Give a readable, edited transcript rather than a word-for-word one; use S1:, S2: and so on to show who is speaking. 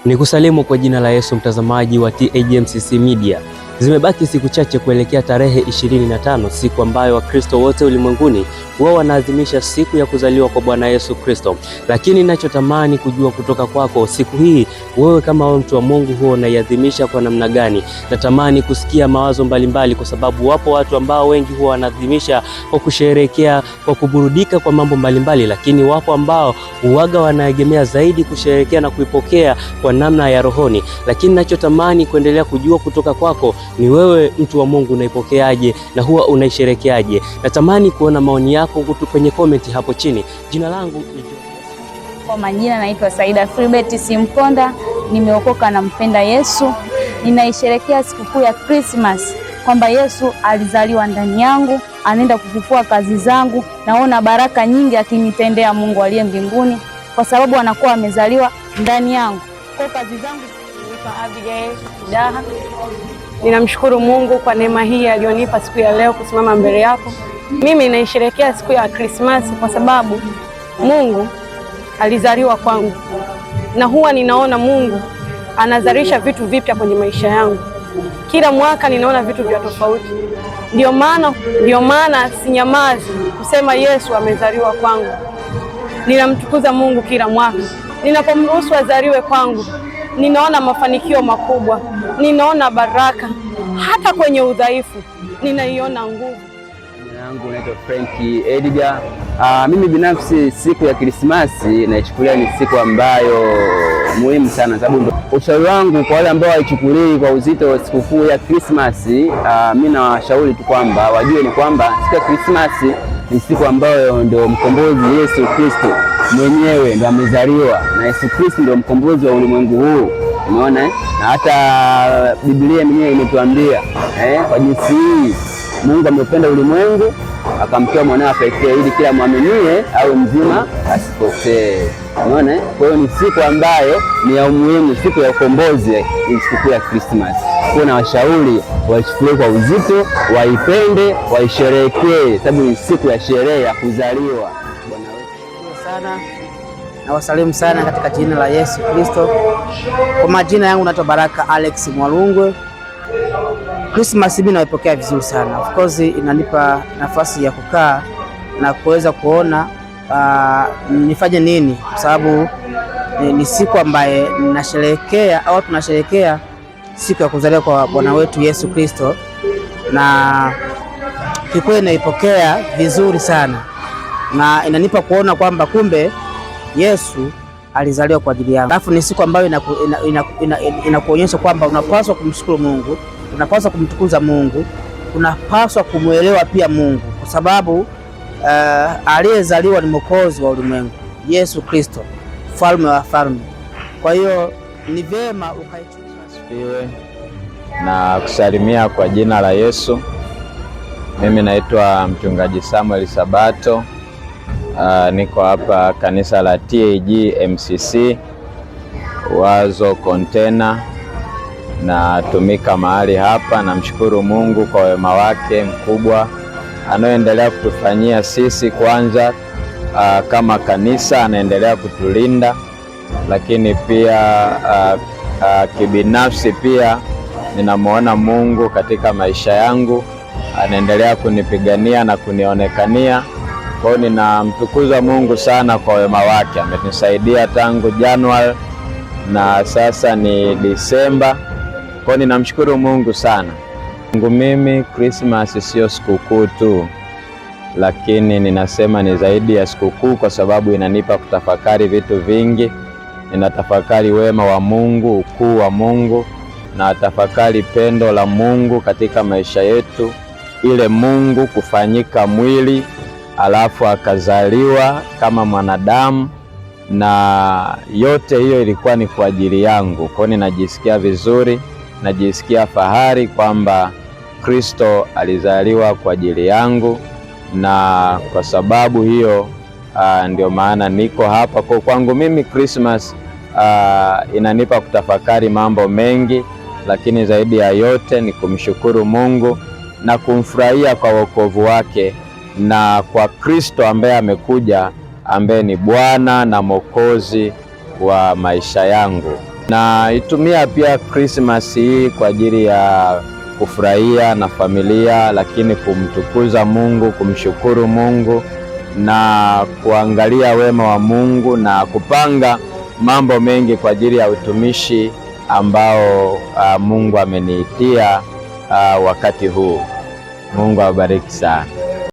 S1: Nikusalimu kwa jina la Yesu, mtazamaji wa TAGMCC Media. Zimebaki siku chache kuelekea tarehe 25, siku ambayo Wakristo wote ulimwenguni wao wanaadhimisha siku ya kuzaliwa kwa Bwana Yesu Kristo. Lakini ninachotamani kujua kutoka kwako siku hii, wewe kama mtu wa Mungu huwa unaiadhimisha kwa namna gani? Natamani kusikia mawazo mbalimbali, kwa sababu wapo watu ambao wengi huwa wanaadhimisha kwa kusherehekea, kwa kuburudika kwa mambo mbalimbali, lakini wapo ambao huaga wanaegemea zaidi kusherehekea na kuipokea kwa namna ya rohoni. Lakini ninachotamani kuendelea kujua kutoka kwako ni wewe mtu wa Mungu unaipokeaje na huwa unaisherekeaje? Natamani kuona maoni yako kwenye comment hapo chini. Jina langu ni
S2: kwa majina naitwa Saida Philbert Simponda, nimeokoka na mpenda Yesu. Ninaisherekea sikukuu ya Christmas kwamba Yesu alizaliwa ndani yangu, anaenda kufufua kazi zangu. Naona baraka nyingi akinitendea Mungu aliye mbinguni kwa sababu anakuwa amezaliwa ndani yangu. Kwa kazi zangu nilipa Abigail Daha.
S3: Ninamshukuru Mungu kwa neema hii aliyonipa siku ya leo kusimama mbele yako. Mimi naisherehekea siku ya Krismasi kwa sababu Mungu alizaliwa kwangu, na huwa ninaona Mungu anazalisha vitu vipya kwenye maisha yangu. Kila mwaka ninaona vitu vya tofauti. Ndio maana sinyamazi kusema Yesu amezaliwa kwangu. Ninamtukuza Mungu kila mwaka. Ninapomruhusu azaliwe kwangu, ninaona mafanikio makubwa, ninaona baraka. Hata kwenye udhaifu ninaiona nguvu.
S4: Jina langu naitwa Frankie Edgar. Mimi binafsi siku ya Krismasi naichukulia ni siku ambayo muhimu sana, sababu ushauri wangu kwa wale ambao haichukulii kwa uzito wa sikukuu ya Krismasi, mimi nawashauri tu kwamba wajue ni kwamba siku ya Krismasi ni siku ambayo ndio mkombozi Yesu Kristo mwenyewe ndio amezaliwa, na Yesu Kristo ndio mkombozi wa ulimwengu huu. Umeona na hata Biblia yenyewe imetuambia kwa jinsi hii Mungu amependa ulimwengu akamtoa mwanawe pekee ili kila muaminie awe mzima asipotee. Umeona? Kwa hiyo ni siku ambayo ni ya umuhimu, siku ya ukombozi, ni siku ya Christmas. Kwa na washauri waichukulie kwa uzito, waipende, waisherehekee, sababu ni siku ya sherehe ya kuzaliwa Bwana wetu.
S5: Sana na wasalimu sana katika jina la Yesu Kristo. Kwa majina yangu naitwa Baraka Alex Mwalungwe. Christmas mimi naipokea vizuri sana. Of course inanipa nafasi ya kukaa na kuweza kuona nifanye nini, kwa sababu ni siku ambaye ninasherehekea au tunasherehekea siku ya kuzaliwa kwa Bwana wetu Yesu Kristo, na kikweli naipokea vizuri sana, na inanipa kuona kwamba kumbe Yesu alizaliwa kwa ajili yangu. Alafu ni siku ambayo inakuonyesha kwamba unapaswa kumshukuru Mungu, unapaswa kumtukuza Mungu, unapaswa kumwelewa pia Mungu, kwa sababu aliyezaliwa ni mwokozi wa ulimwengu, Yesu Kristo, mfalme wa falme. Kwa hiyo ni vyema
S6: ukaichukua na kusalimia kwa jina la Yesu. Mimi naitwa mchungaji Samuel Sabato. Niko hapa kanisa la TAGMCC Wazo Container, na tumika mahali hapa. Namshukuru Mungu kwa wema wake mkubwa anaoendelea kutufanyia sisi. Kwanza kama kanisa anaendelea kutulinda, lakini pia kibinafsi pia ninamuona Mungu katika maisha yangu, anaendelea kunipigania na kunionekania. Kwa hiyo ninamtukuza Mungu sana kwa wema wake. Amenisaidia tangu Januari na sasa ni Disemba. Kwa hiyo ninamshukuru Mungu sana. Mungu, mimi Christmas sio sikukuu tu, lakini ninasema ni zaidi ya sikukuu, kwa sababu inanipa kutafakari vitu vingi. Ninatafakari wema wa Mungu, ukuu wa Mungu, na tafakari pendo la Mungu katika maisha yetu, ile Mungu kufanyika mwili alafu akazaliwa kama mwanadamu, na yote hiyo ilikuwa ni kwa ajili yangu. Kwa hiyo ninajisikia vizuri, najisikia fahari kwamba Kristo alizaliwa kwa ajili yangu, na kwa sababu hiyo ndio maana niko hapa. Kwa kwangu mimi Christmas inanipa kutafakari mambo mengi, lakini zaidi ya yote ni kumshukuru Mungu na kumfurahia kwa wokovu wake na kwa Kristo ambaye amekuja, ambaye ni Bwana na Mwokozi wa maisha yangu. Naitumia pia Christmas hii kwa ajili ya kufurahia na familia, lakini kumtukuza Mungu, kumshukuru Mungu na kuangalia wema wa Mungu na kupanga mambo mengi kwa ajili ya utumishi ambao Mungu ameniitia wakati huu. Mungu awabariki sana.